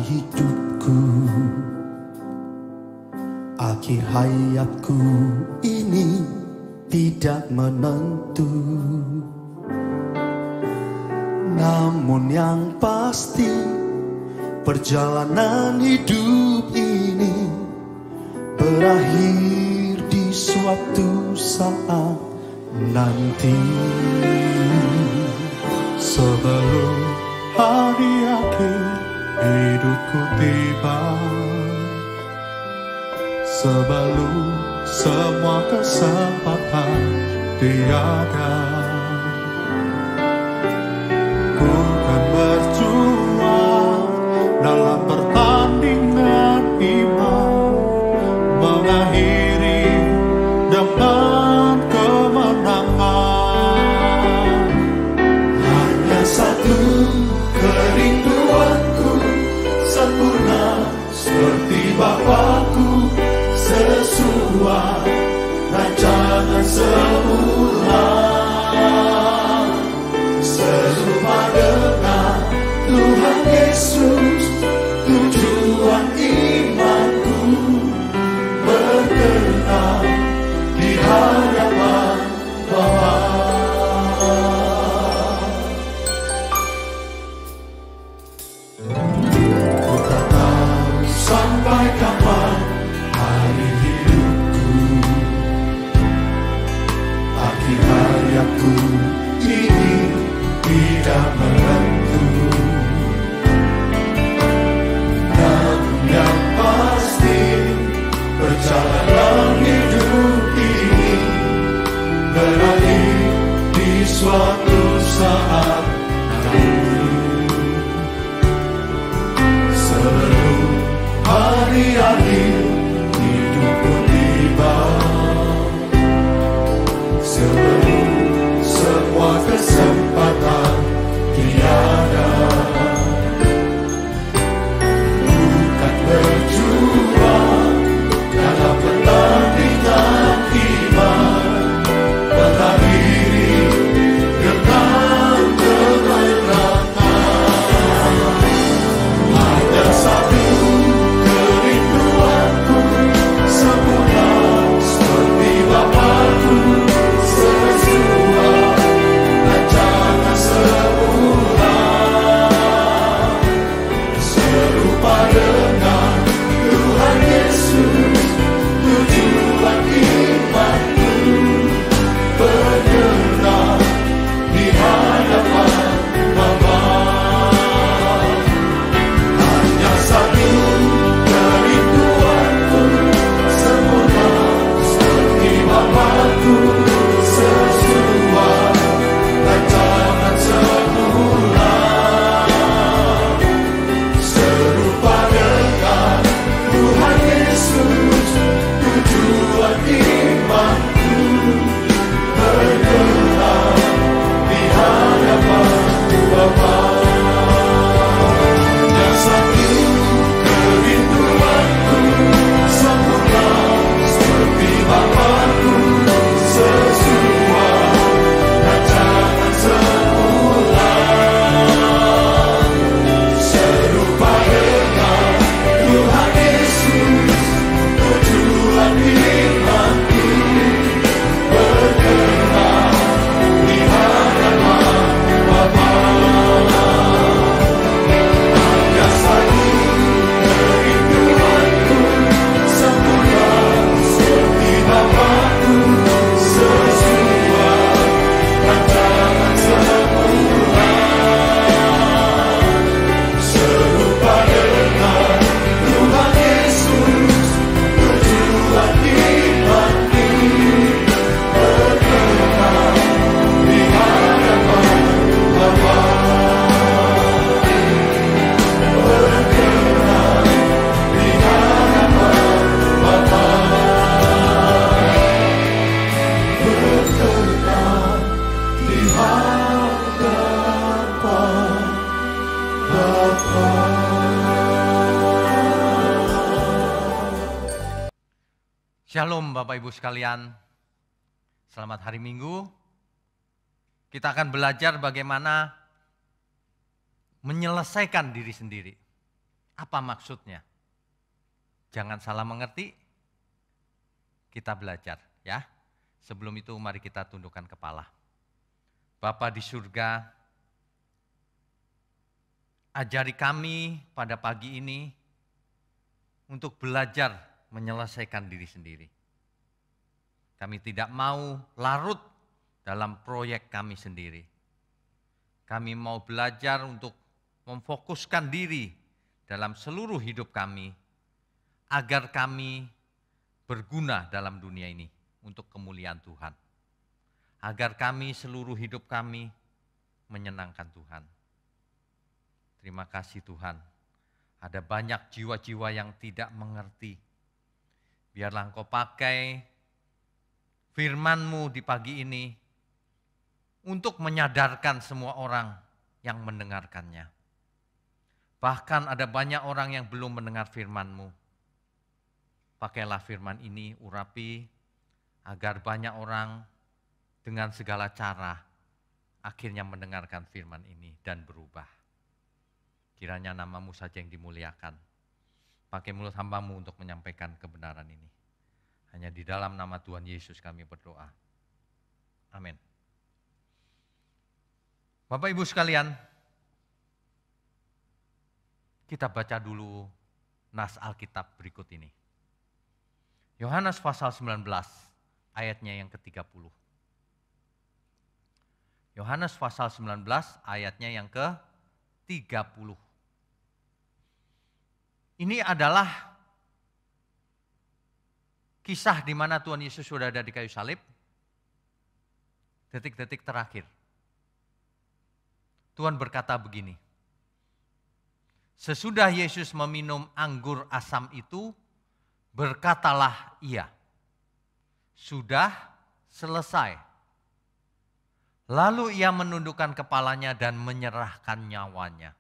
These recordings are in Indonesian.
hidupku. Akhir hayatku ini tidak menentu, namun yang pasti perjalanan hidup ini berakhir di suatu saat nanti. Sebelum hari akhir hidupku tiba, sebelum semua kesempatan tiada, ku kan berjuang dalam pertandingan iman, mengakhiri dengan kemenangan. Hanya satu kerinduanku, sempurna seperti Bapakku, sesuai rancangan semula, serupa dengan Tuhan Yesus, tujuan imanku, berkenan di hadapan Bapa. Ku tak tahu sampai kapan hari hidupku, akhir hayatku ini tidak menentu, namun yang pasti perjalanan hidup ini berakhir di suatu saat nanti. Sebelum hari akhir hidupku tiba, sebelum semua kesempatan tiada, bukan berjuang dalam pertandingan iman, mengakhiri dengan kemenangan. Hanya satu kerinduanku, sempurna seperti Bapakku, sesuai rancangan semula, serupa dengan Tuhan Yesus, tujuan imanku, berkenan di hadapan Bapa. Hanya satu kerinduanku, sempurna seperti Bapakku, sesuai rancangan semula, serupa dengan Tuhan Yesus, tujuan imanku, berkenan di hadapan Bapa. Hanya satu kerinduanku, sempurna seperti Bapakku, sesuai rancangan semula, serupa dengan Tuhan Yesus, tujuan imanku, berkenan di hadapan Bapa. Hanya satu kerinduanku, sempurna seperti Bapakku, sesuai rancangan semula, serupa dengan Tuhan Yesus, tujuan imanku, berkenan di hadapan Bapa, berkenan di hadapan Bapa, berkenan di hadapan Bapa. Shalom Bapak Ibu sekalian, selamat hari Minggu. Kita akan belajar bagaimana menyelesaikan diri sendiri. Apa maksudnya? Jangan salah mengerti, kita belajar ya. Sebelum itu mari kita tundukkan kepala. Bapa di surga, ajari kami pada pagi ini untuk belajar menyelesaikan diri sendiri. Kami tidak mau larut dalam proyek kami sendiri. Kami mau belajar untuk memfokuskan diri dalam seluruh hidup kami, agar kami berguna dalam dunia ini untuk kemuliaan Tuhan. Agar kami seluruh hidup kami menyenangkan Tuhan. Terima kasih Tuhan. Ada banyak jiwa-jiwa yang tidak mengerti. Biarlah Engkau pakai firman-Mu di pagi ini untuk menyadarkan semua orang yang mendengarkannya. Bahkan ada banyak orang yang belum mendengar firman-Mu. Pakailah firman ini, urapi, agar banyak orang dengan segala cara akhirnya mendengarkan firman ini dan berubah. Kiranya nama-Mu saja yang dimuliakan. Pakai mulut hamba-Mu untuk menyampaikan kebenaran ini. Hanya di dalam nama Tuhan Yesus kami berdoa. Amin. Bapak Ibu sekalian, kita baca dulu nas Alkitab berikut ini. Yohanes pasal 19 ayatnya yang ke-30. Yohanes pasal 19 ayatnya yang ke-30. Ini adalah kisah di mana Tuhan Yesus sudah ada di kayu salib. Detik-detik terakhir. Tuhan berkata begini. Sesudah Yesus meminum anggur asam itu, berkatalah ia, sudah selesai. Lalu ia menundukkan kepalanya dan menyerahkan nyawanya.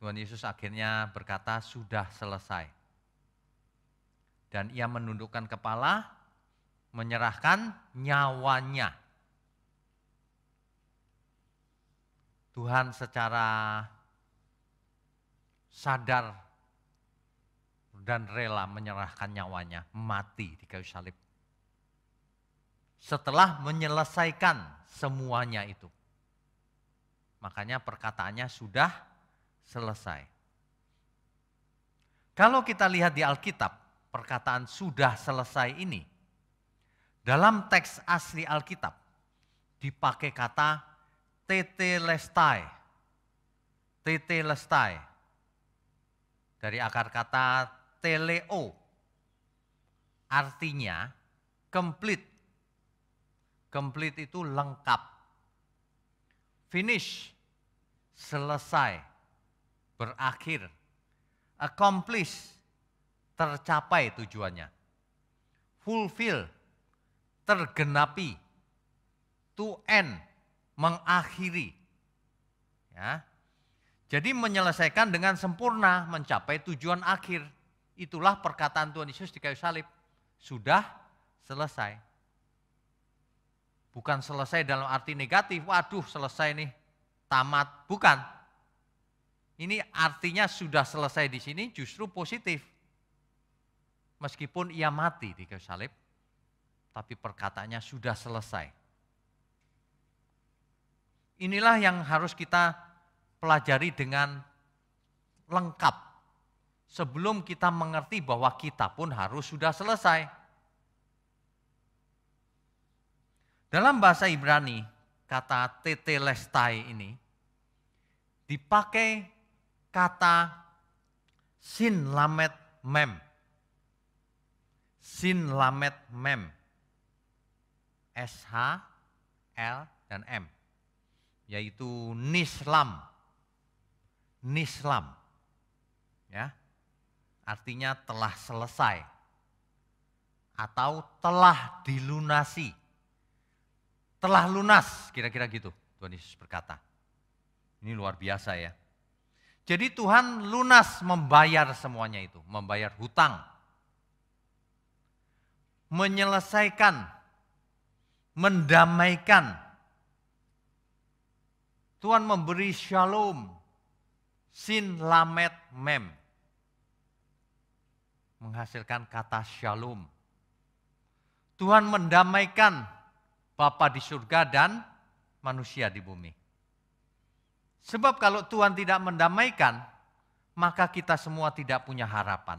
Tuhan Yesus akhirnya berkata, sudah selesai. Dan ia menundukkan kepala, menyerahkan nyawanya. Tuhan secara sadar dan rela menyerahkan nyawanya, mati di kayu salib. Setelah menyelesaikan semuanya itu. Makanya perkataannya sudah selesai. Kalau kita lihat di Alkitab, perkataan sudah selesai ini, dalam teks asli Alkitab dipakai kata tetelestai. Tetelestai. Dari akar kata teleo. Artinya complete. Complete itu lengkap. Finish. Selesai. Berakhir. Accomplish. Tercapai tujuannya. Fulfill. Tergenapi. To end. Mengakhiri. Ya. Jadi menyelesaikan dengan sempurna, mencapai tujuan akhir. Itulah perkataan Tuhan Yesus di kayu salib. Sudah selesai. Bukan selesai dalam arti negatif, waduh selesai nih, tamat. Bukan. Ini artinya sudah selesai di sini justru positif. Meskipun ia mati di kayu salib, tapi perkataannya sudah selesai. Inilah yang harus kita pelajari dengan lengkap. Sebelum kita mengerti bahwa kita pun harus sudah selesai. Dalam bahasa Ibrani, kata tetelestai ini dipakai kata sin lamet mem. Sin lamet mem. SH, L, dan M. Yaitu nislam. Nislam. Ya. Artinya telah selesai. Atau telah dilunasi. Telah lunas, kira-kira gitu Tuhan Yesus berkata. Ini luar biasa ya. Jadi Tuhan lunas membayar semuanya itu. Membayar hutang. Menyelesaikan. Mendamaikan. Tuhan memberi shalom, Sin Lamed Mem. Menghasilkan kata shalom. Tuhan mendamaikan Bapa di surga dan manusia di bumi. Sebab kalau Tuhan tidak mendamaikan, maka kita semua tidak punya harapan.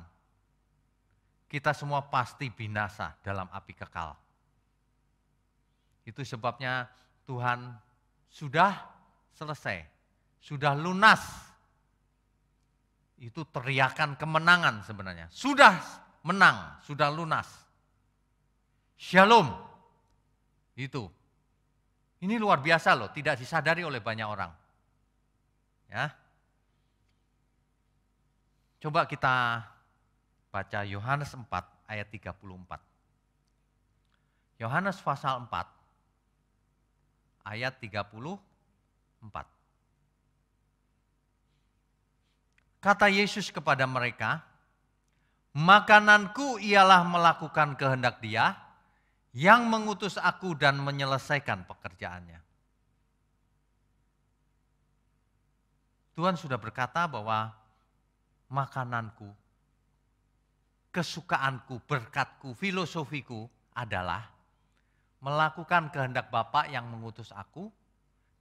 Kita semua pasti binasa dalam api kekal. Itu sebabnya Tuhan sudah selesai, sudah lunas. Itu teriakan kemenangan sebenarnya. Sudah menang, sudah lunas. Shalom. Itu. Ini luar biasa loh, tidak disadari oleh banyak orang. Ya. Coba kita baca Yohanes 4 ayat 34. Yohanes pasal 4 ayat 34. Kata Yesus kepada mereka, makananku ialah melakukan kehendak Dia yang mengutus aku dan menyelesaikan pekerjaannya. Tuhan sudah berkata bahwa makananku, kesukaanku, berkatku, filosofiku adalah melakukan kehendak Bapa yang mengutus aku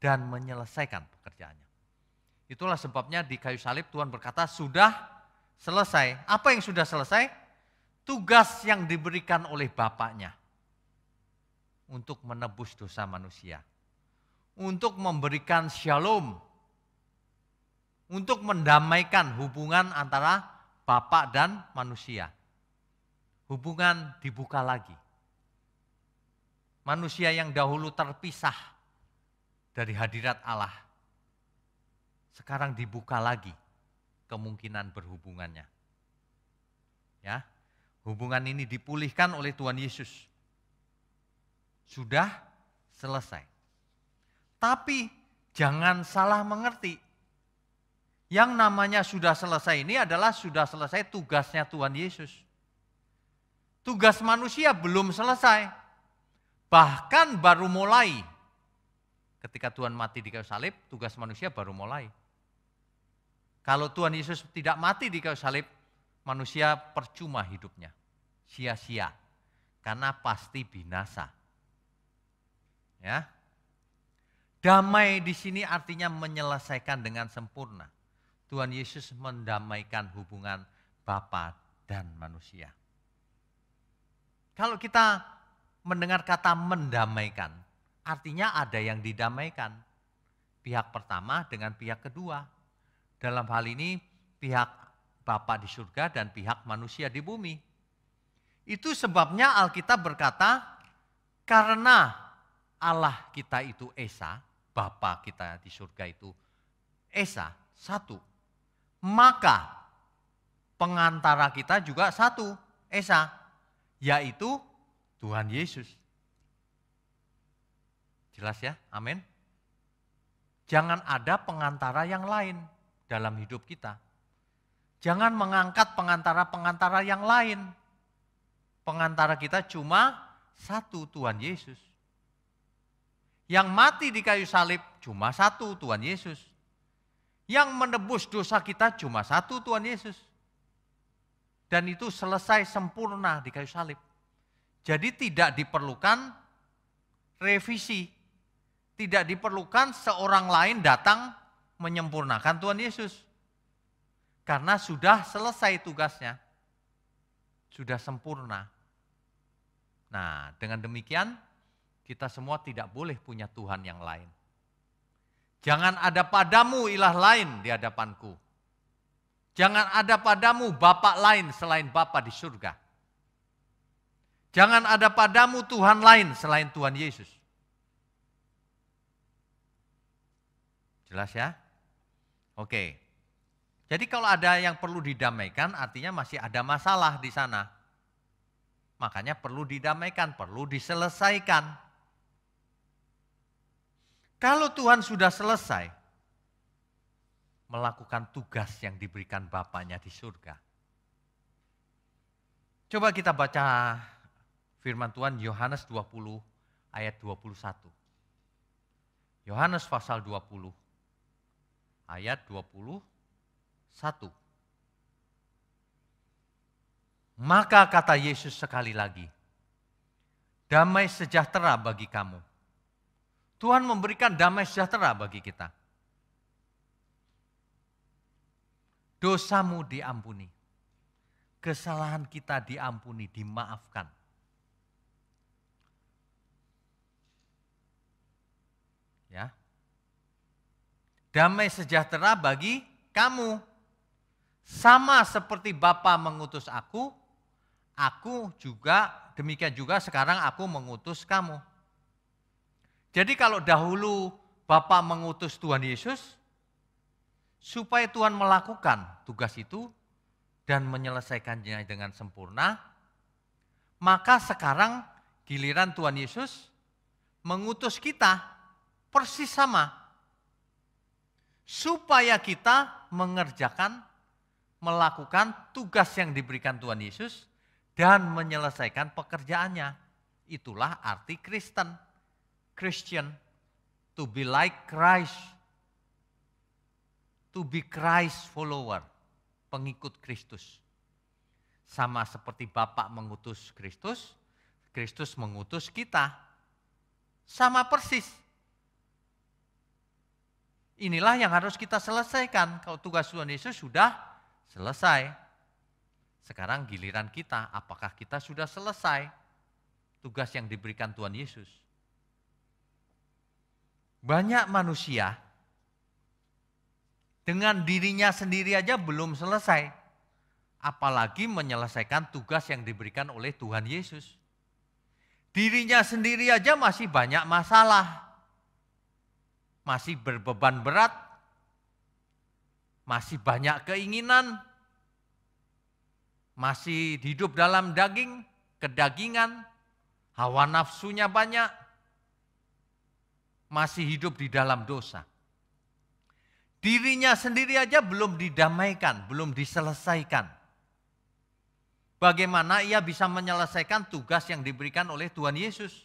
dan menyelesaikan pekerjaannya. Itulah sebabnya di kayu salib Tuhan berkata sudah selesai. Apa yang sudah selesai? Tugas yang diberikan oleh Bapaknya untuk menebus dosa manusia. Untuk memberikan shalom. Untuk mendamaikan hubungan antara Bapa dan manusia. Hubungan dibuka lagi. Manusia yang dahulu terpisah dari hadirat Allah, sekarang dibuka lagi kemungkinan berhubungannya. Ya, hubungan ini dipulihkan oleh Tuhan Yesus. Sudah selesai. Tapi jangan salah mengerti. Yang namanya sudah selesai ini adalah sudah selesai tugasnya Tuhan Yesus. Tugas manusia belum selesai. Bahkan baru mulai. Ketika Tuhan mati di kayu salib, tugas manusia baru mulai. Kalau Tuhan Yesus tidak mati di kayu salib, manusia percuma hidupnya. Sia-sia. Karena pasti binasa. Ya. Damai di sini artinya menyelesaikan dengan sempurna. Tuhan Yesus mendamaikan hubungan Bapa dan manusia. Kalau kita mendengar kata mendamaikan, artinya ada yang didamaikan. Pihak pertama dengan pihak kedua. Dalam hal ini pihak Bapa di surga dan pihak manusia di bumi. Itu sebabnya Alkitab berkata, karena Allah kita itu Esa, Bapa kita di surga itu Esa, satu. Maka pengantara kita juga satu, Esa, yaitu Tuhan Yesus. Jelas ya? Amin. Jangan ada pengantara yang lain dalam hidup kita. Jangan mengangkat pengantara-pengantara yang lain. Pengantara kita cuma satu, Tuhan Yesus. Yang mati di kayu salib cuma satu, Tuhan Yesus. Yang menebus dosa kita cuma satu, Tuhan Yesus. Dan itu selesai sempurna di kayu salib. Jadi tidak diperlukan revisi. Tidak diperlukan seorang lain datang menyempurnakan Tuhan Yesus. Karena sudah selesai tugasnya. Sudah sempurna. Nah, dengan demikian kita semua tidak boleh punya Tuhan yang lain. Jangan ada padamu ilah lain di hadapanku. Jangan ada padamu Bapa lain selain Bapa di surga. Jangan ada padamu Tuhan lain selain Tuhan Yesus. Jelas ya? Oke. Jadi kalau ada yang perlu didamaikan artinya masih ada masalah di sana. Makanya perlu didamaikan, perlu diselesaikan. Kalau Tuhan sudah selesai melakukan tugas yang diberikan Bapaknya di surga. Coba kita baca firman Tuhan Yohanes 20 ayat 21. Yohanes pasal 20 ayat 21. satu. Maka kata Yesus sekali lagi, damai sejahtera bagi kamu. Tuhan memberikan damai sejahtera bagi kita. Dosamu diampuni. Kesalahan kita diampuni, dimaafkan. Ya. Damai sejahtera bagi kamu. Sama seperti Bapa mengutus aku juga demikian juga sekarang aku mengutus kamu. Jadi kalau dahulu Bapa mengutus Tuhan Yesus, supaya Tuhan melakukan tugas itu dan menyelesaikannya dengan sempurna, maka sekarang giliran Tuhan Yesus mengutus kita persis sama. Supaya kita melakukan tugas yang diberikan Tuhan Yesus dan menyelesaikan pekerjaannya. Itulah arti Kristen. Christian, to be like Christ, to be Christ follower, pengikut Kristus. Sama seperti Bapa mengutus Kristus, Kristus mengutus kita. Sama persis. Inilah yang harus kita selesaikan. Kalau tugas Tuhan Yesus sudah selesai. Sekarang giliran kita, apakah kita sudah selesai tugas yang diberikan Tuhan Yesus? Banyak manusia dengan dirinya sendiri aja belum selesai, apalagi menyelesaikan tugas yang diberikan oleh Tuhan Yesus. Dirinya sendiri aja masih banyak masalah, masih berbeban berat, masih banyak keinginan, masih hidup dalam daging, kedagingan, hawa nafsunya banyak, masih hidup di dalam dosa. Dirinya sendiri aja belum didamaikan, belum diselesaikan. Bagaimana ia bisa menyelesaikan tugas yang diberikan oleh Tuhan Yesus?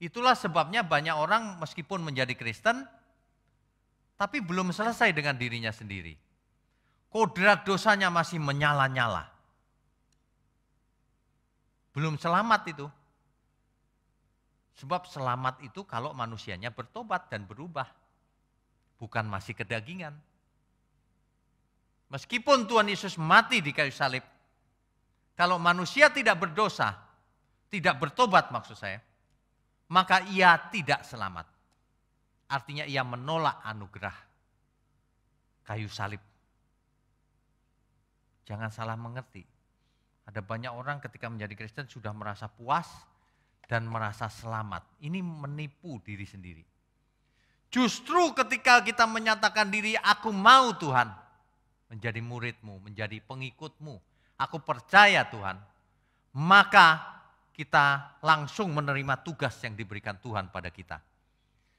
Itulah sebabnya banyak orang meskipun menjadi Kristen, tapi belum selesai dengan dirinya sendiri. Kodrat dosanya masih menyala-nyala. Belum selamat itu. Sebab selamat itu kalau manusianya bertobat dan berubah. Bukan masih kedagingan. Meskipun Tuhan Yesus mati di kayu salib, kalau manusia tidak berdosa, tidak bertobat maksud saya, maka ia tidak selamat. Artinya ia menolak anugerah kayu salib. Jangan salah mengerti. Ada banyak orang ketika menjadi Kristen sudah merasa puas dan merasa selamat. Ini menipu diri sendiri. Justru ketika kita menyatakan diri, aku mau Tuhan menjadi muridmu, menjadi pengikutmu, aku percaya Tuhan, maka kita langsung menerima tugas yang diberikan Tuhan pada kita.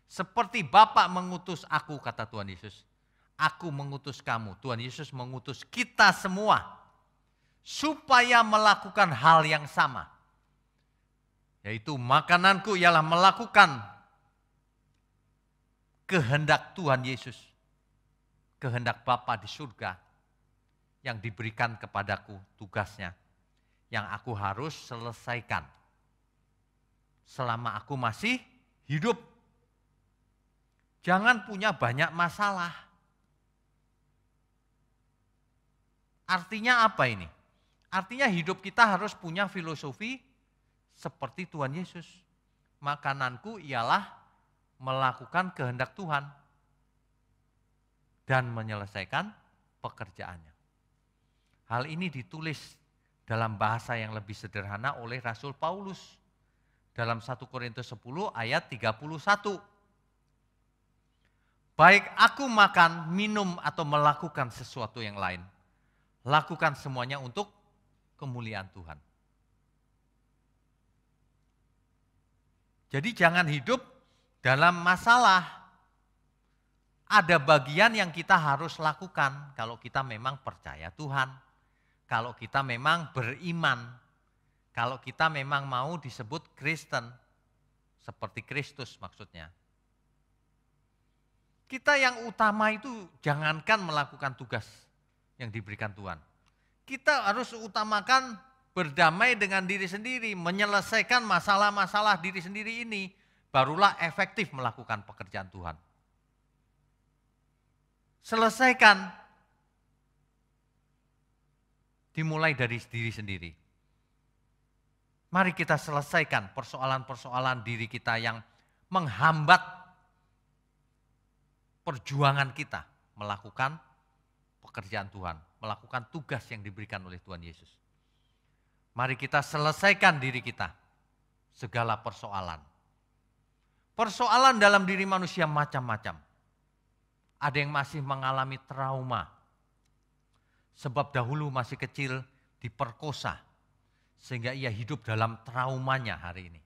Seperti Bapa mengutus aku, kata Tuhan Yesus, aku mengutus kamu. Tuhan Yesus mengutus kita semua supaya melakukan hal yang sama. Yaitu makananku ialah melakukan kehendak Tuhan Yesus, kehendak Bapa di surga yang diberikan kepadaku tugasnya, yang aku harus selesaikan selama aku masih hidup. Jangan punya banyak masalah. Artinya apa ini? Artinya hidup kita harus punya filosofi seperti Tuhan Yesus. Makananku ialah melakukan kehendak Tuhan dan menyelesaikan pekerjaannya. Hal ini ditulis dalam bahasa yang lebih sederhana oleh Rasul Paulus dalam 1 Korintus 10 ayat 31. Baik aku makan, minum atau melakukan sesuatu yang lain, lakukan semuanya untuk kemuliaan Tuhan. Jadi jangan hidup dalam masalah. Ada bagian yang kita harus lakukan kalau kita memang percaya Tuhan. Kalau kita memang beriman. Kalau kita memang mau disebut Kristen. Seperti Kristus maksudnya. Kita yang utama itu jangankan melakukan tugas yang diberikan Tuhan. Kita harus utamakan berdamai dengan diri sendiri, menyelesaikan masalah-masalah diri sendiri ini, barulah efektif melakukan pekerjaan Tuhan. Selesaikan, dimulai dari diri sendiri. Mari kita selesaikan persoalan-persoalan diri kita yang menghambat perjuangan kita melakukan pekerjaan Tuhan, melakukan tugas yang diberikan oleh Tuhan Yesus. Mari kita selesaikan diri kita, segala persoalan. Persoalan dalam diri manusia macam-macam. Ada yang masih mengalami trauma, sebab dahulu masih kecil diperkosa, sehingga ia hidup dalam traumanya hari ini.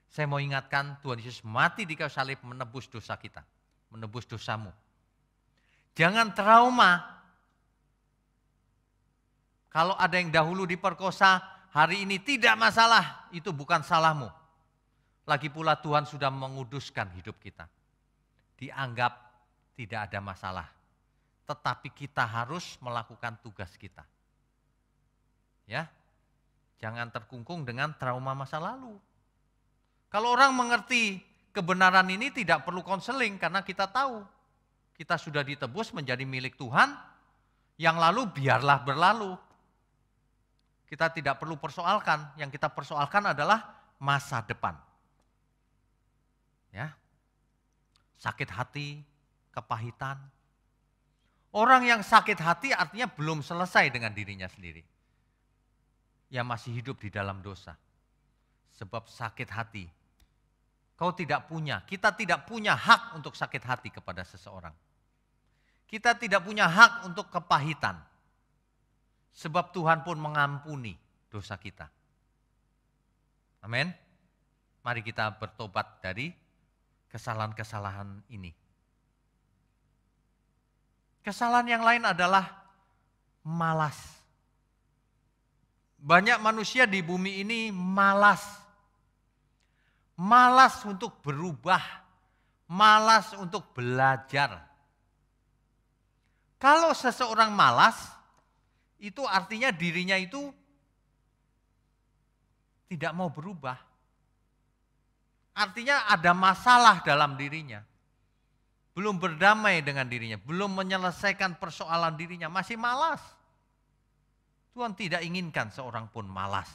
Saya mau ingatkan, Tuhan Yesus mati di kayu salib menebus dosa kita, menebus dosamu. Jangan trauma. Kalau ada yang dahulu diperkosa, hari ini tidak masalah, itu bukan salahmu. Lagi pula Tuhan sudah menguduskan hidup kita. Dianggap tidak ada masalah. Tetapi kita harus melakukan tugas kita. Ya, jangan terkungkung dengan trauma masa lalu. Kalau orang mengerti kebenaran ini tidak perlu konseling karena kita tahu. Kita sudah ditebus menjadi milik Tuhan, yang lalu biarlah berlalu. Kita tidak perlu persoalkan, yang kita persoalkan adalah masa depan. Ya, sakit hati, kepahitan. Orang yang sakit hati artinya belum selesai dengan dirinya sendiri. Yang masih hidup di dalam dosa. Sebab sakit hati, kau tidak punya, kita tidak punya hak untuk sakit hati kepada seseorang. Kita tidak punya hak untuk kepahitan. Sebab Tuhan pun mengampuni dosa kita. Amin. Mari kita bertobat dari kesalahan-kesalahan ini. Kesalahan yang lain adalah malas. Banyak manusia di bumi ini malas. Malas untuk berubah. Malas untuk belajar. Kalau seseorang malas, itu artinya dirinya itu tidak mau berubah. Artinya ada masalah dalam dirinya. Belum berdamai dengan dirinya, belum menyelesaikan persoalan dirinya, masih malas. Tuhan tidak inginkan seorang pun malas.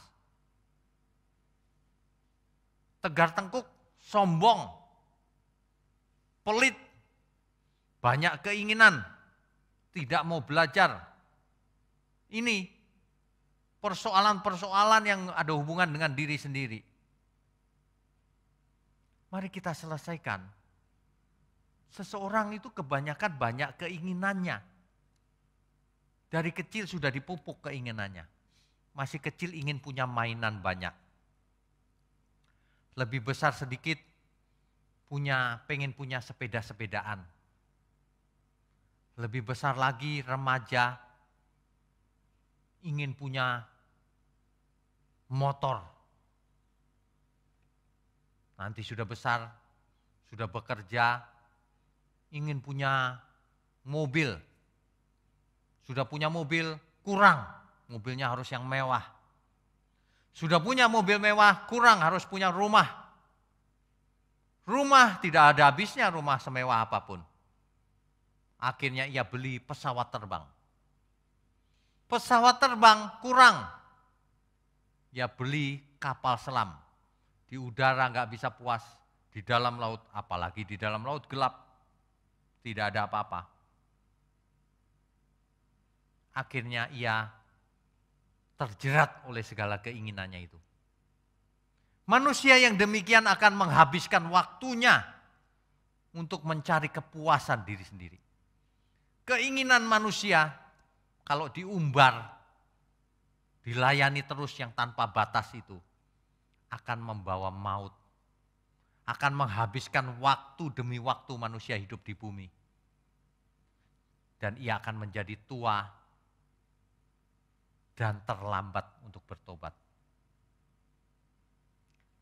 Tegar tengkuk, sombong, pelit, banyak keinginan, tidak mau belajar. Ini persoalan-persoalan yang ada hubungan dengan diri sendiri. Mari kita selesaikan. Seseorang itu kebanyakan banyak keinginannya. Dari kecil sudah dipupuk keinginannya. Masih kecil ingin punya mainan banyak. Lebih besar sedikit pengen punya sepeda-sepedaan. Lebih besar lagi remaja ingin punya motor. Nanti sudah besar, sudah bekerja, ingin punya mobil. Sudah punya mobil, kurang. Mobilnya harus yang mewah. Sudah punya mobil mewah, kurang, harus punya rumah. Rumah tidak ada habisnya, rumah semewah apapun. Akhirnya ia beli pesawat terbang. Pesawat terbang kurang. Ia beli kapal selam. Di udara nggak bisa puas, di dalam laut, apalagi di dalam laut gelap. Tidak ada apa-apa. Akhirnya ia terjerat oleh segala keinginannya itu. Manusia yang demikian akan menghabiskan waktunya untuk mencari kepuasan diri sendiri. Keinginan manusia kalau diumbar, dilayani terus yang tanpa batas itu, akan membawa maut. Akan menghabiskan waktu demi waktu manusia hidup di bumi. Dan ia akan menjadi tua dan terlambat untuk bertobat.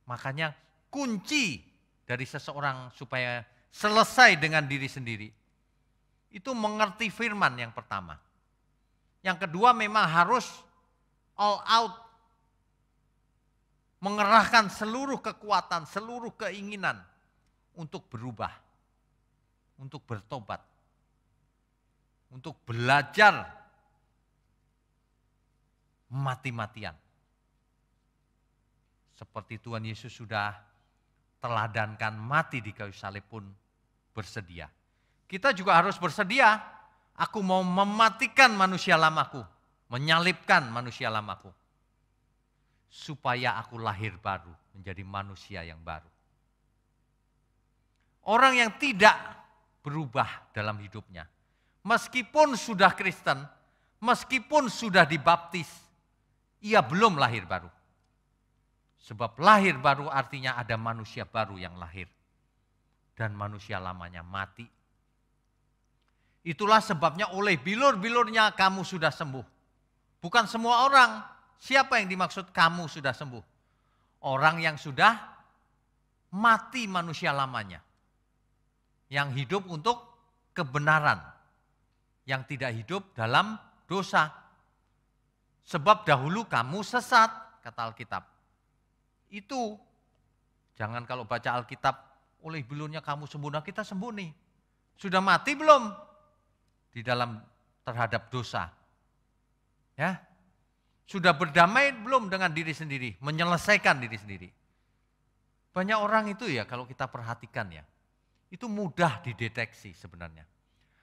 Makanya kunci dari seseorang supaya selesai dengan diri sendiri. Itu mengerti firman yang pertama. Yang kedua memang harus all out. Mengerahkan seluruh kekuatan, seluruh keinginan untuk berubah, untuk bertobat, untuk belajar mati-matian. Seperti Tuhan Yesus sudah teladankan mati di kayu salib pun bersedia. Kita juga harus bersedia, aku mau mematikan manusia lamaku, menyalibkan manusia lamaku. Supaya aku lahir baru, menjadi manusia yang baru. Orang yang tidak berubah dalam hidupnya, meskipun sudah Kristen, meskipun sudah dibaptis, ia belum lahir baru. Sebab lahir baru artinya ada manusia baru yang lahir. Dan manusia lamanya mati. Itulah sebabnya oleh bilur-bilurnya kamu sudah sembuh. Bukan semua orang. Siapa yang dimaksud kamu sudah sembuh? Orang yang sudah mati manusia lamanya. Yang hidup untuk kebenaran. Yang tidak hidup dalam dosa. Sebab dahulu kamu sesat, kata Alkitab. Itu, jangan kalau baca Alkitab, oleh bilurnya kamu sembuh, nah kita sembuh nih. Sudah mati belum? Di dalam terhadap dosa. Ya. Sudah berdamai belum dengan diri sendiri, menyelesaikan diri sendiri. Banyak orang itu ya kalau kita perhatikan ya, itu mudah dideteksi sebenarnya.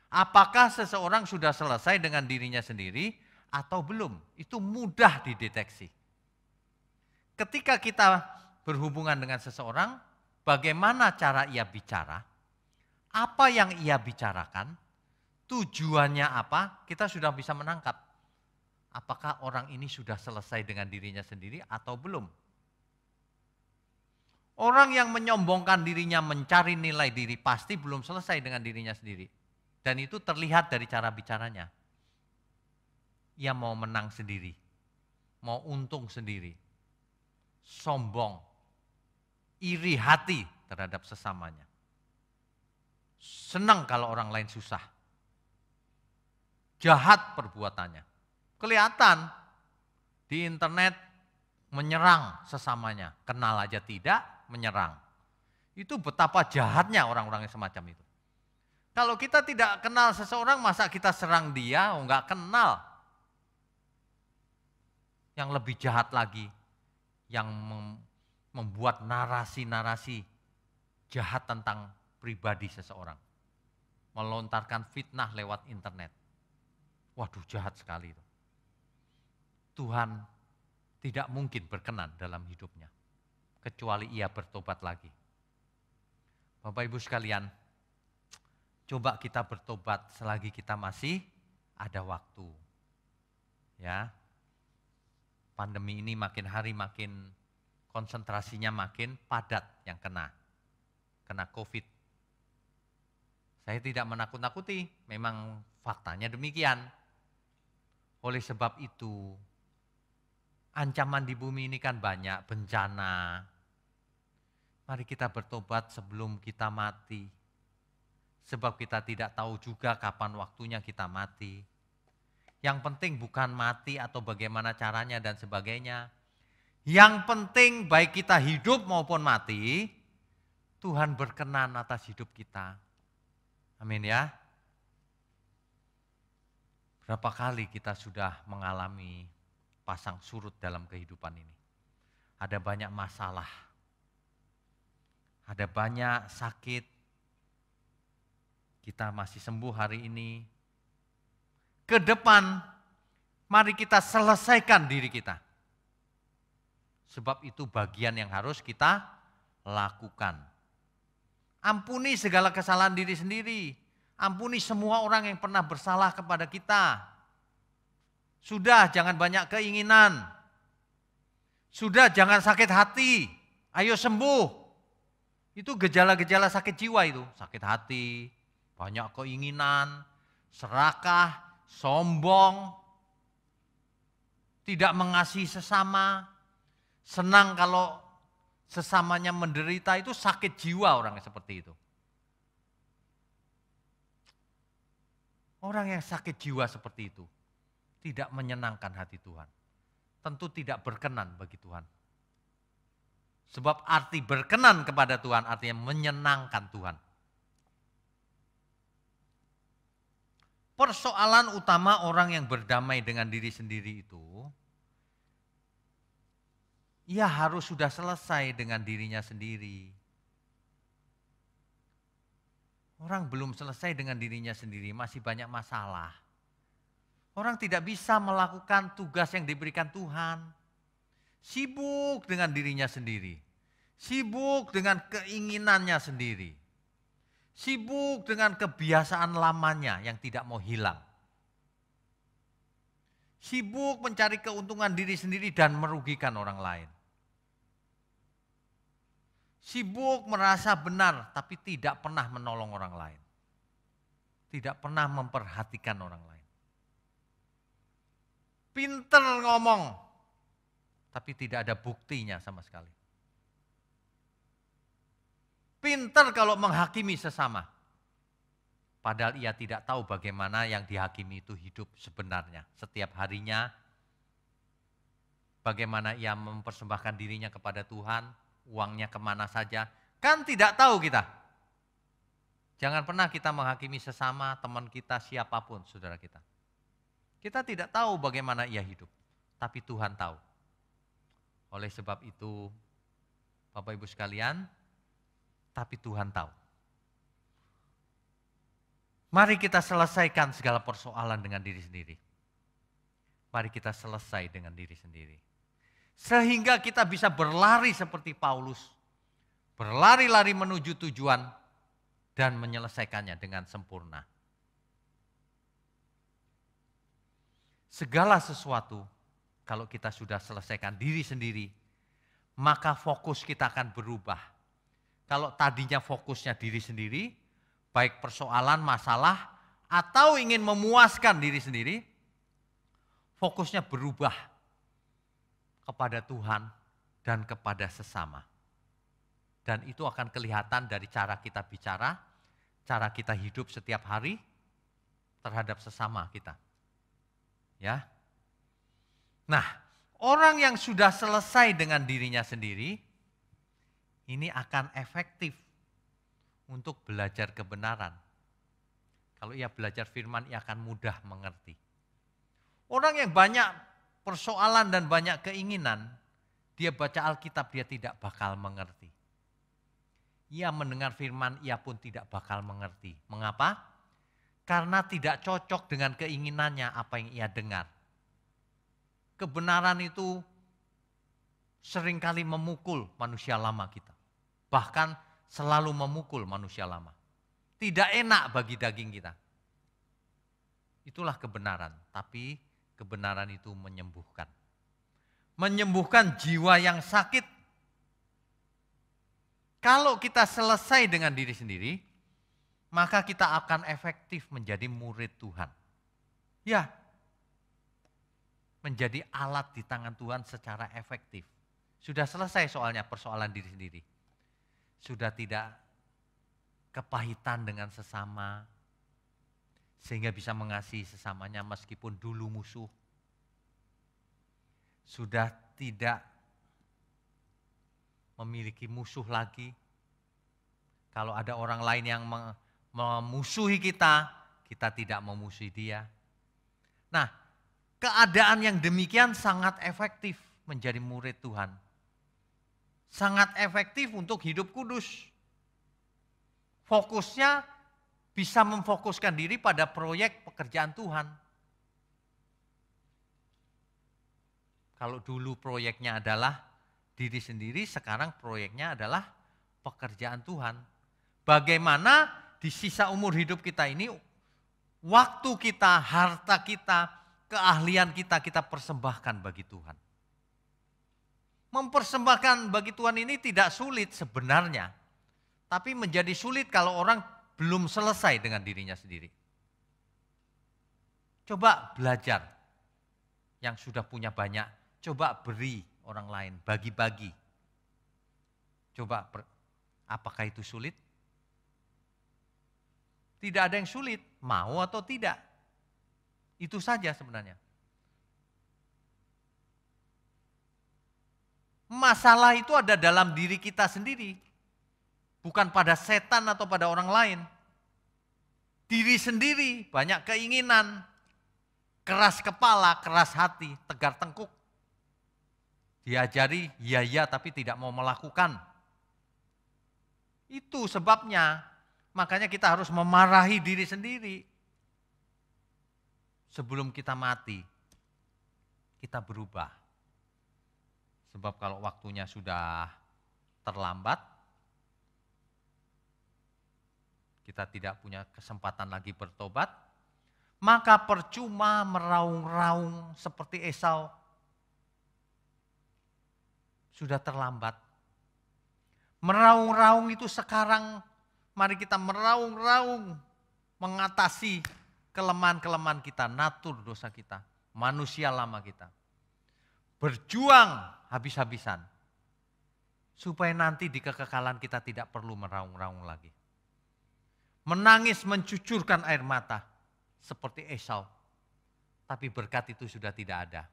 Apakah seseorang sudah selesai dengan dirinya sendiri atau belum? Itu mudah dideteksi. Ketika kita berhubungan dengan seseorang, bagaimana cara ia bicara, apa yang ia bicarakan, tujuannya apa, kita sudah bisa menangkap. Apakah orang ini sudah selesai dengan dirinya sendiri atau belum? Orang yang menyombongkan dirinya mencari nilai diri pasti belum selesai dengan dirinya sendiri. Dan itu terlihat dari cara bicaranya. Ia mau menang sendiri, mau untung sendiri, sombong, iri hati terhadap sesamanya. Senang kalau orang lain susah. Jahat perbuatannya. Kelihatan di internet menyerang sesamanya. Kenal aja tidak, menyerang. Itu betapa jahatnya orang-orang yang semacam itu. Kalau kita tidak kenal seseorang, masa kita serang dia, enggak kenal. Yang lebih jahat lagi, yang membuat narasi-narasi jahat tentang pribadi seseorang. Melontarkan fitnah lewat internet. Waduh, jahat sekali itu. Tuhan tidak mungkin berkenan dalam hidupnya, kecuali ia bertobat lagi. Bapak Ibu sekalian, coba kita bertobat selagi kita masih ada waktu. Ya, pandemi ini makin hari makin konsentrasinya makin padat yang kena COVID. Saya tidak menakut-nakuti, memang faktanya demikian. Oleh sebab itu, ancaman di bumi ini kan banyak, bencana. Mari kita bertobat sebelum kita mati. Sebab kita tidak tahu juga kapan waktunya kita mati. Yang penting bukan mati atau bagaimana caranya dan sebagainya. Yang penting baik kita hidup maupun mati, Tuhan berkenan atas hidup kita. Amin ya. Berapa kali kita sudah mengalami pasang surut dalam kehidupan ini. Ada banyak masalah. Ada banyak sakit. Kita masih sembuh hari ini. Ke depan, mari kita selesaikan diri kita. Sebab itu bagian yang harus kita lakukan. Ampuni segala kesalahan diri sendiri. Ampuni semua orang yang pernah bersalah kepada kita. Sudah, jangan banyak keinginan. Sudah, jangan sakit hati. Ayo sembuh. Itu gejala-gejala sakit jiwa itu. Sakit hati, banyak keinginan, serakah, sombong, tidak mengasihi sesama, senang kalau sesamanya menderita, itu sakit jiwa orang yang seperti itu. Orang yang sakit jiwa seperti itu tidak menyenangkan hati Tuhan. Tentu tidak berkenan bagi Tuhan. Sebab arti berkenan kepada Tuhan artinya menyenangkan Tuhan. Persoalan utama orang yang berdamai dengan diri sendiri itu, ia harus sudah selesai dengan dirinya sendiri. Orang belum selesai dengan dirinya sendiri, masih banyak masalah. Orang tidak bisa melakukan tugas yang diberikan Tuhan. Sibuk dengan dirinya sendiri. Sibuk dengan keinginannya sendiri. Sibuk dengan kebiasaan lamanya yang tidak mau hilang. Sibuk mencari keuntungan diri sendiri dan merugikan orang lain. Sibuk merasa benar tapi tidak pernah menolong orang lain. Tidak pernah memperhatikan orang lain. Pinter ngomong tapi tidak ada buktinya sama sekali. Pinter kalau menghakimi sesama. Padahal ia tidak tahu bagaimana yang dihakimi itu hidup sebenarnya. Setiap harinya bagaimana ia mempersembahkan dirinya kepada Tuhan. Uangnya kemana saja, kan tidak tahu kita. Jangan pernah kita menghakimi sesama, teman kita, siapapun saudara kita. Kita tidak tahu bagaimana ia hidup, tapi Tuhan tahu. Oleh sebab itu, Bapak Ibu sekalian, tapi Tuhan tahu. Mari kita selesaikan segala persoalan dengan diri sendiri. Mari kita selesai dengan diri sendiri. Sehingga kita bisa berlari seperti Paulus. Berlari-lari menuju tujuan dan menyelesaikannya dengan sempurna. Segala sesuatu kalau kita sudah selesaikan diri sendiri, maka fokus kita akan berubah. Kalau tadinya fokusnya diri sendiri, baik persoalan, masalah, atau ingin memuaskan diri sendiri, fokusnya berubah kepada Tuhan dan kepada sesama. Dan itu akan kelihatan dari cara kita bicara, cara kita hidup setiap hari terhadap sesama kita. Ya. Nah, orang yang sudah selesai dengan dirinya sendiri, ini akan efektif untuk belajar kebenaran. Kalau ia belajar firman, ia akan mudah mengerti. Orang yang banyak persoalan dan banyak keinginan, dia baca Alkitab, dia tidak bakal mengerti. Ia mendengar firman, ia pun tidak bakal mengerti. Mengapa? Karena tidak cocok dengan keinginannya apa yang ia dengar. Kebenaran itu seringkali memukul manusia lama kita. Bahkan selalu memukul manusia lama. Tidak enak bagi daging kita. Itulah kebenaran, tapi kebenaran itu menyembuhkan. Menyembuhkan jiwa yang sakit. Kalau kita selesai dengan diri sendiri, maka kita akan efektif menjadi murid Tuhan. Ya, menjadi alat di tangan Tuhan secara efektif. Sudah selesai soalnya persoalan diri sendiri. Sudah tidak kepahitan dengan sesama, sehingga bisa mengasihi sesamanya meskipun dulu musuh. Sudah tidak memiliki musuh lagi. Kalau ada orang lain yang memusuhi kita, kita tidak memusuhi dia. Nah, keadaan yang demikian sangat efektif menjadi murid Tuhan. Sangat efektif untuk hidup kudus. Fokusnya bisa memfokuskan diri pada proyek pekerjaan Tuhan. Kalau dulu proyeknya adalah diri sendiri, sekarang proyeknya adalah pekerjaan Tuhan. Bagaimana di sisa umur hidup kita ini, waktu kita, harta kita, keahlian kita, kita persembahkan bagi Tuhan. Mempersembahkan bagi Tuhan ini tidak sulit sebenarnya, tapi menjadi sulit kalau orang belum selesai dengan dirinya sendiri. Coba belajar, yang sudah punya banyak, coba beri orang lain, bagi-bagi. Coba, apakah itu sulit? Tidak ada yang sulit, mau atau tidak. Itu saja sebenarnya. Masalah itu ada dalam diri kita sendiri, bukan pada setan atau pada orang lain. Diri sendiri, banyak keinginan, keras kepala, keras hati, tegar tengkuk. Diajari iya tapi tidak mau melakukan. Itu sebabnya, makanya kita harus memarahi diri sendiri. Sebelum kita mati, kita berubah. Sebab kalau waktunya sudah terlambat, kita tidak punya kesempatan lagi bertobat, maka percuma meraung-raung seperti Esau. Sudah terlambat. Meraung-raung itu sekarang, mari kita meraung-raung mengatasi kelemahan-kelemahan kita, natur dosa kita, manusia lama kita. Berjuang habis-habisan, supaya nanti di kekekalan kita tidak perlu meraung-raung lagi. Menangis mencucurkan air mata, seperti Esau. Tapi berkat itu sudah tidak ada,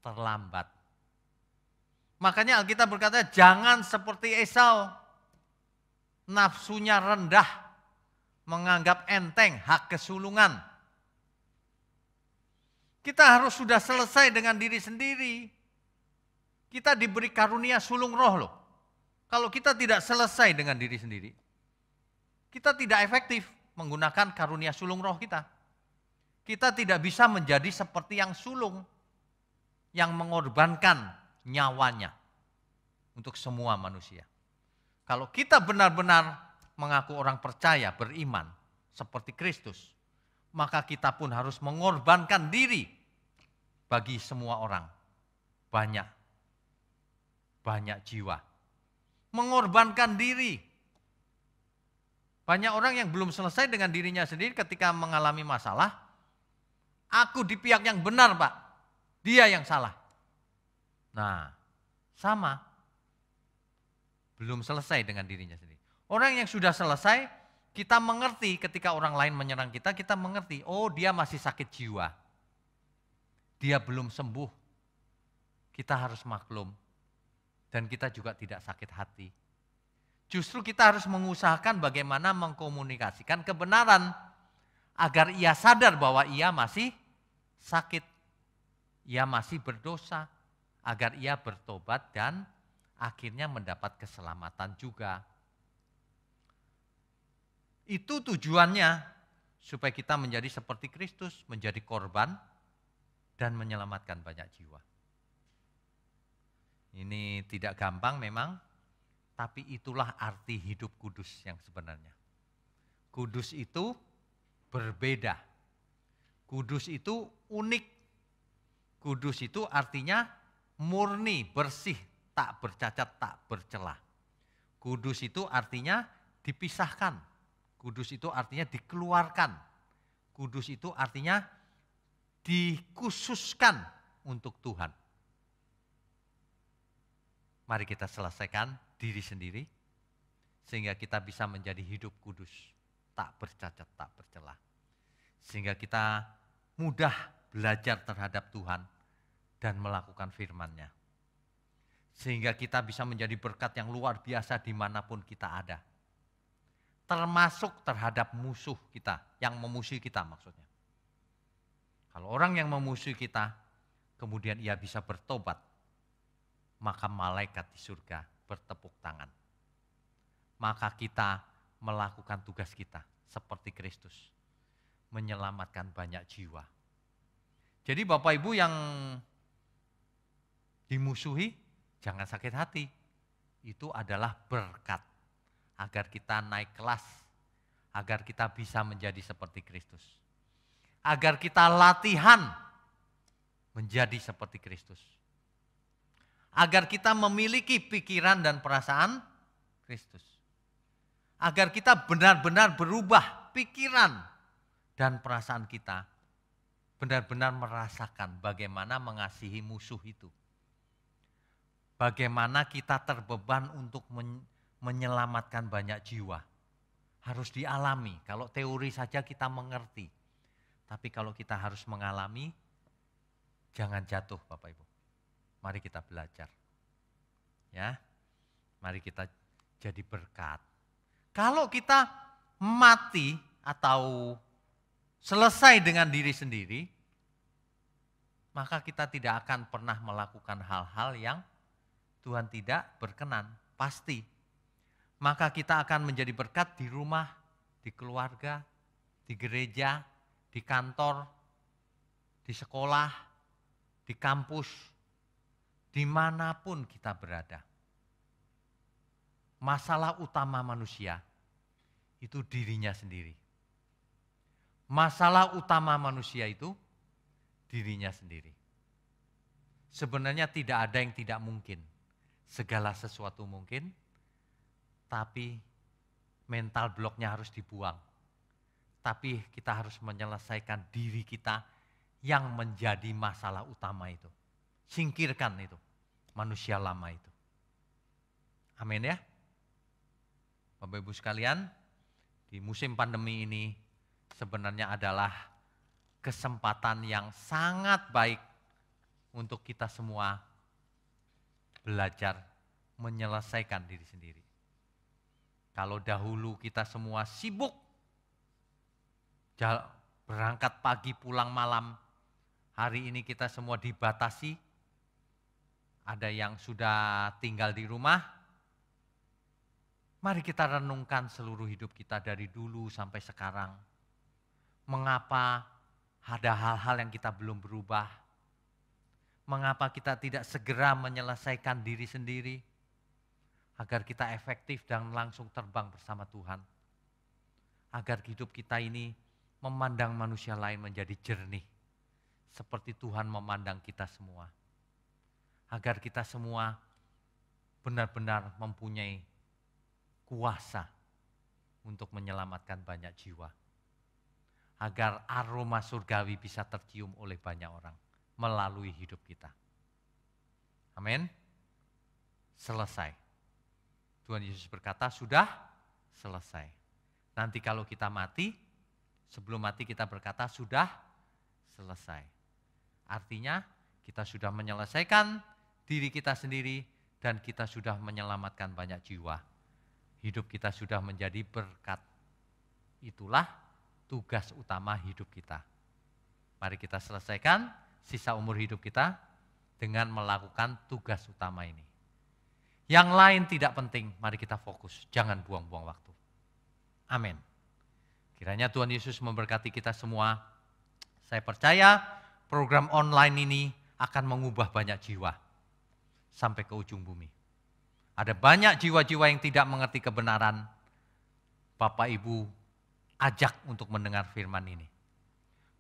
terlambat. Makanya Alkitab berkata, jangan seperti Esau, nafsunya rendah, menganggap enteng hak kesulungan. Kita harus sudah selesai dengan diri sendiri. Kita diberi karunia sulung roh loh. Kalau kita tidak selesai dengan diri sendiri, kita tidak efektif menggunakan karunia sulung roh kita. Kita tidak bisa menjadi seperti yang sulung, yang mengorbankan nyawanya untuk semua manusia. Kalau kita benar-benar mengaku orang percaya, beriman, seperti Kristus, maka kita pun harus mengorbankan diri bagi semua orang. Banyak jiwa. Mengorbankan diri. Banyak orang yang belum selesai dengan dirinya sendiri ketika mengalami masalah. Aku di pihak yang benar, Pak. Dia yang salah. Nah, sama. Belum selesai dengan dirinya sendiri. Orang yang sudah selesai, kita mengerti ketika orang lain menyerang kita, kita mengerti, oh dia masih sakit jiwa. Dia belum sembuh. Kita harus maklum. Dan kita juga tidak sakit hati. Justru kita harus mengusahakan bagaimana mengkomunikasikan kebenaran agar ia sadar bahwa ia masih sakit. Ia masih berdosa. Agar ia bertobat dan akhirnya mendapat keselamatan juga. Itu tujuannya supaya kita menjadi seperti Kristus, menjadi korban dan menyelamatkan banyak jiwa. Ini tidak gampang memang, tapi itulah arti hidup kudus yang sebenarnya. Kudus itu berbeda. Kudus itu unik. Kudus itu artinya murni, bersih, tak bercacat, tak bercelah. Kudus itu artinya dipisahkan. Kudus itu artinya dikeluarkan. Kudus itu artinya dikhususkan untuk Tuhan. Mari kita selesaikan diri sendiri, sehingga kita bisa menjadi hidup kudus, tak bercacat, tak bercelah. Sehingga kita mudah belajar terhadap Tuhan dan melakukan firman-Nya. Sehingga kita bisa menjadi berkat yang luar biasa dimanapun kita ada. Termasuk terhadap musuh kita, yang memusuhi kita maksudnya. Kalau orang yang memusuhi kita, kemudian ia bisa bertobat, maka malaikat di surga bertepuk tangan. Maka kita melakukan tugas kita seperti Kristus, menyelamatkan banyak jiwa. Jadi Bapak Ibu yang dimusuhi, jangan sakit hati. Itu adalah berkat. Agar kita naik kelas. Agar kita bisa menjadi seperti Kristus. Agar kita latihan menjadi seperti Kristus. Agar kita memiliki pikiran dan perasaan Kristus. Agar kita benar-benar berubah pikiran dan perasaan kita. Benar-benar merasakan bagaimana mengasihi musuh itu. Bagaimana kita terbeban untuk menyelamatkan banyak jiwa. Harus dialami, kalau teori saja kita mengerti. Tapi kalau kita harus mengalami, jangan jatuh Bapak Ibu. Mari kita belajar. Ya, mari kita jadi berkat. Kalau kita mati atau selesai dengan diri sendiri, maka kita tidak akan pernah melakukan hal-hal yang Tuhan tidak berkenan, pasti. Maka kita akan menjadi berkat di rumah, di keluarga, di gereja, di kantor, di sekolah, di kampus, dimanapun kita berada. Masalah utama manusia itu dirinya sendiri. Masalah utama manusia itu dirinya sendiri. Sebenarnya tidak ada yang tidak mungkin. Segala sesuatu mungkin, tapi mental bloknya harus dibuang. Tapi kita harus menyelesaikan diri kita yang menjadi masalah utama itu. Singkirkan itu, manusia lama itu. Amin ya. Bapak Ibu sekalian, di musim pandemi ini sebenarnya adalah kesempatan yang sangat baik untuk kita semua belajar menyelesaikan diri sendiri. Kalau dahulu kita semua sibuk, berangkat pagi pulang malam, hari ini kita semua dibatasi, ada yang sudah tinggal di rumah. Mari kita renungkan seluruh hidup kita dari dulu sampai sekarang. Mengapa ada hal-hal yang kita belum berubah? Mengapa kita tidak segera menyelesaikan diri sendiri agar kita efektif dan langsung terbang bersama Tuhan? Agar hidup kita ini memandang manusia lain menjadi jernih seperti Tuhan memandang kita semua. Agar kita semua benar-benar mempunyai kuasa untuk menyelamatkan banyak jiwa. Agar aroma surgawi bisa tercium oleh banyak orang melalui hidup kita. Amin. Selesai. Tuhan Yesus berkata, sudah selesai. Nanti kalau kita mati, sebelum mati kita berkata, sudah selesai. Artinya kita sudah menyelesaikan diri kita sendiri dan kita sudah menyelamatkan banyak jiwa. Hidup kita sudah menjadi berkat. Itulah tugas utama hidup kita. Mari kita selesaikan sisa umur hidup kita dengan melakukan tugas utama ini. Yang lain tidak penting, mari kita fokus, jangan buang-buang waktu. Amin. Kiranya Tuhan Yesus memberkati kita semua. Saya percaya program online ini akan mengubah banyak jiwa sampai ke ujung bumi. Ada banyak jiwa-jiwa yang tidak mengerti kebenaran. Bapak Ibu ajak untuk mendengar firman ini.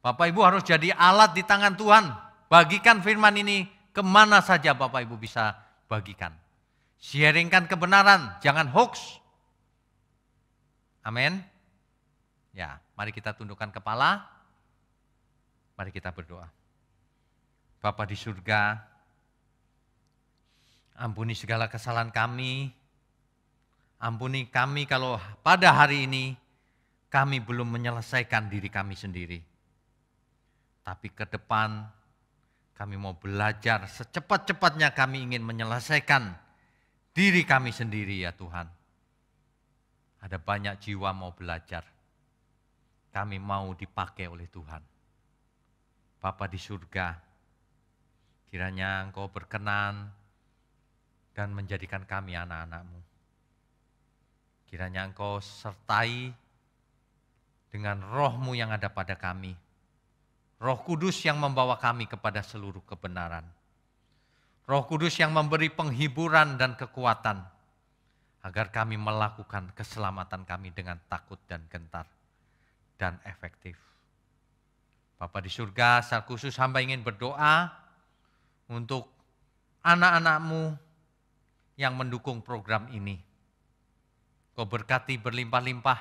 Bapak Ibu harus jadi alat di tangan Tuhan. Bagikan firman ini kemana saja Bapak Ibu bisa bagikan. Sharingkan kebenaran, jangan hoax. Amin. Ya, mari kita tundukkan kepala. Mari kita berdoa. Bapa di surga, ampuni segala kesalahan kami. Ampuni kami kalau pada hari ini kami belum menyelesaikan diri kami sendiri. Tapi ke depan kami mau belajar secepat-cepatnya kami ingin menyelesaikan diri kami sendiri ya Tuhan. Ada banyak jiwa mau belajar. Kami mau dipakai oleh Tuhan. Bapa di surga, kiranya Engkau berkenan dan menjadikan kami anak-anak-Mu. Kiranya Engkau sertai dengan Roh-Mu yang ada pada kami. Roh Kudus yang membawa kami kepada seluruh kebenaran. Roh Kudus yang memberi penghiburan dan kekuatan agar kami melakukan keselamatan kami dengan takut dan gentar dan efektif. Bapa di surga, secara khusus hamba ingin berdoa untuk anak-anak-Mu yang mendukung program ini. Kau berkati berlimpah-limpah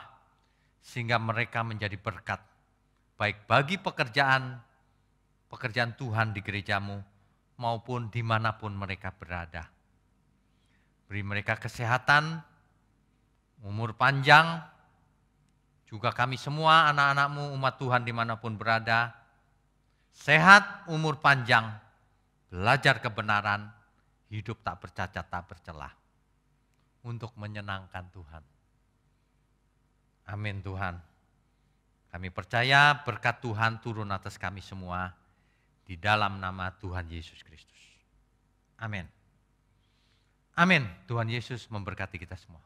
sehingga mereka menjadi berkat. Baik bagi pekerjaan Tuhan di gereja-Mu maupun dimanapun mereka berada. Beri mereka kesehatan, umur panjang, Juga kami semua anak-anak-Mu, umat Tuhan dimanapun berada, sehat, umur panjang, belajar kebenaran, hidup tak bercacat, tak bercelah, untuk menyenangkan Tuhan. Amin Tuhan. Kami percaya berkat Tuhan turun atas kami semua, di dalam nama Tuhan Yesus Kristus. Amin. Amin. Tuhan Yesus memberkati kita semua.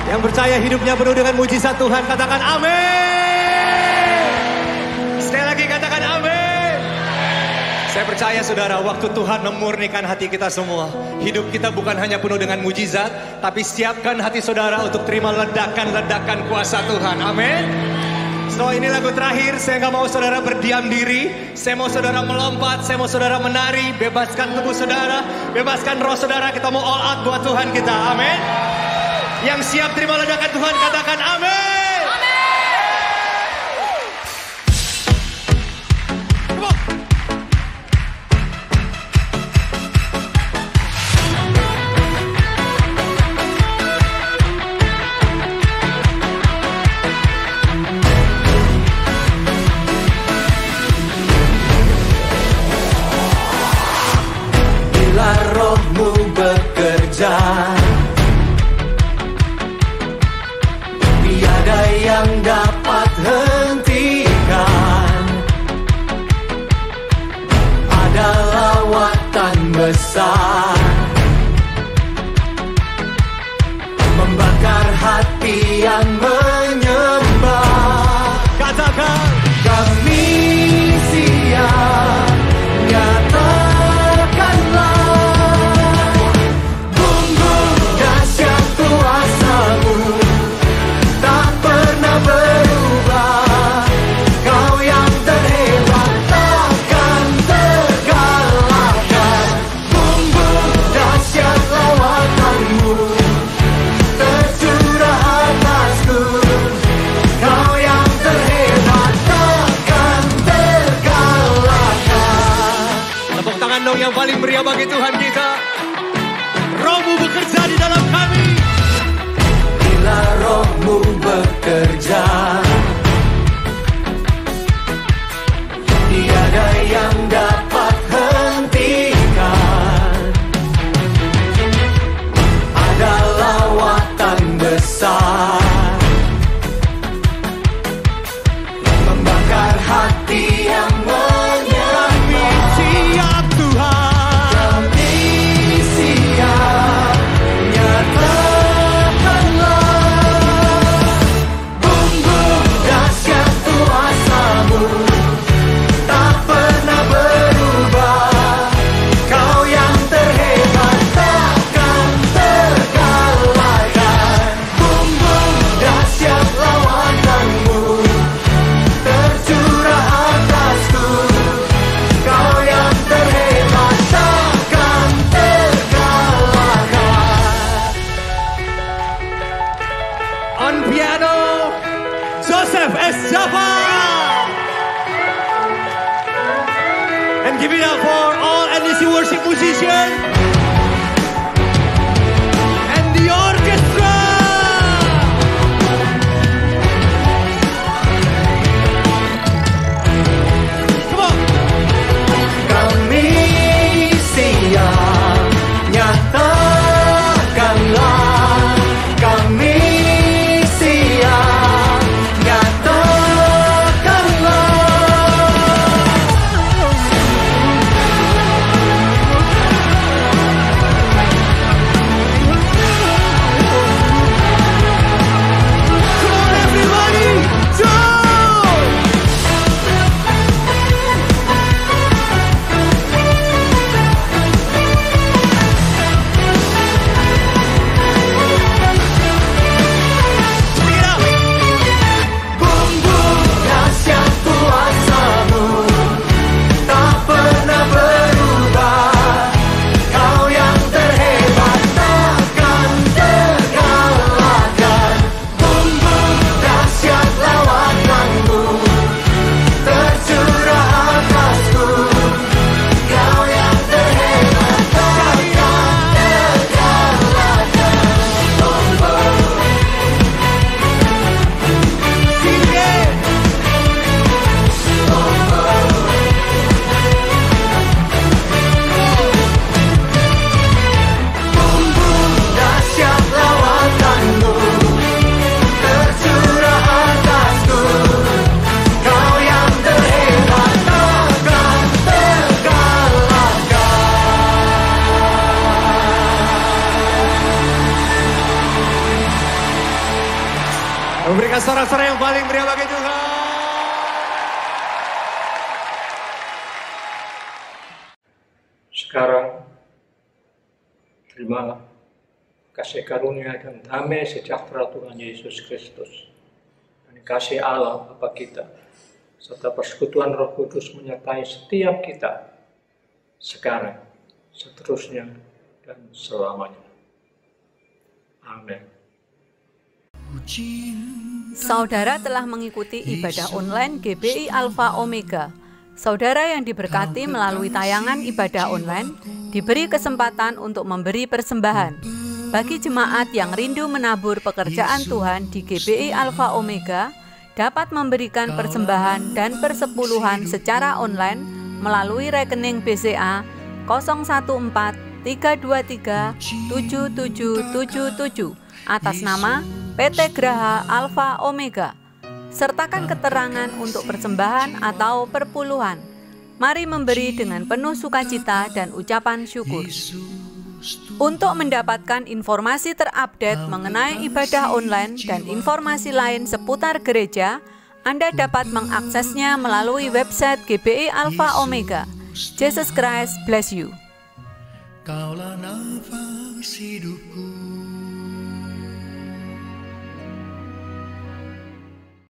Yang percaya hidupnya penuh dengan mujizat Tuhan, katakan amin. Sekali lagi katakan amin. Saya percaya saudara, waktu Tuhan memurnikan hati kita semua, hidup kita bukan hanya penuh dengan mujizat, tapi siapkan hati saudara untuk terima ledakan-ledakan kuasa Tuhan. Amin. So ini lagu terakhir, saya gak mau saudara berdiam diri. Saya mau saudara melompat, saya mau saudara menari. Bebaskan tubuh saudara, bebaskan roh saudara. Kita mau all out buat Tuhan kita, amin. Yang siap terima ledakan Tuhan, katakan amin. Rohmu bekerja, tiada yang dapat hentikan. Ada lawatan besar membakar hati yang menyembah. Katakan kami siap, nyatakanlah berubah. Kau yang terhebat takkan terkalahkan. Bumbung dahsyat lawatanmu tercurah atasku. Kau yang terhebat takkan terkalahkan. tepuk tangan dong yang paling meriah bagi Tuhan kita. Rohmu bekerja di dalam kami. Bila rohmu bekerja, tiada yang dapat hentikan. Ada lawatan besar membakar hati yang menyembah. Siap Tuhan, Kami siap, nyatakanlah bumbung dahsyat kuasa-Mu tak pernah berubah. Kau yang terhebat takkan terkalahkan. Bumbung dahsyat lawatanmu tercurah atasku. Kau yang terhebat takkan terkalahkan. on piano, Joseph S. Java. And give it up for all NDC worship musicians and the orchestra. Come on. Kami siap, nyatakanlah. Kami siap, nyatakanlah. Berikan sorak-sorai yang paling meriah bagi Tuhan. Sekarang, terimalah kasih karunia dan damai sejahtera Tuhan Yesus Kristus. Dan kasih Allah Bapa kita, serta persekutuan Roh Kudus menyertai setiap kita, sekarang, seterusnya, dan selamanya. Amin. Saudara telah mengikuti ibadah online GBI Alpha Omega. Saudara yang diberkati melalui tayangan ibadah online diberi kesempatan untuk memberi persembahan. Bagi jemaat yang rindu menabur pekerjaan Tuhan di GBI Alpha Omega, dapat memberikan persembahan dan persepuluhan secara online melalui rekening BCA 014-323-7777 atas nama PT Graha Alpha Omega. Sertakan keterangan untuk persembahan atau perpuluhan. Mari memberi dengan penuh sukacita dan ucapan syukur. Untuk mendapatkan informasi terupdate mengenai ibadah online dan informasi lain seputar gereja, Anda dapat mengaksesnya melalui website GBI Alpha Omega. Jesus Christ bless you. Kaulah nafas hidupku.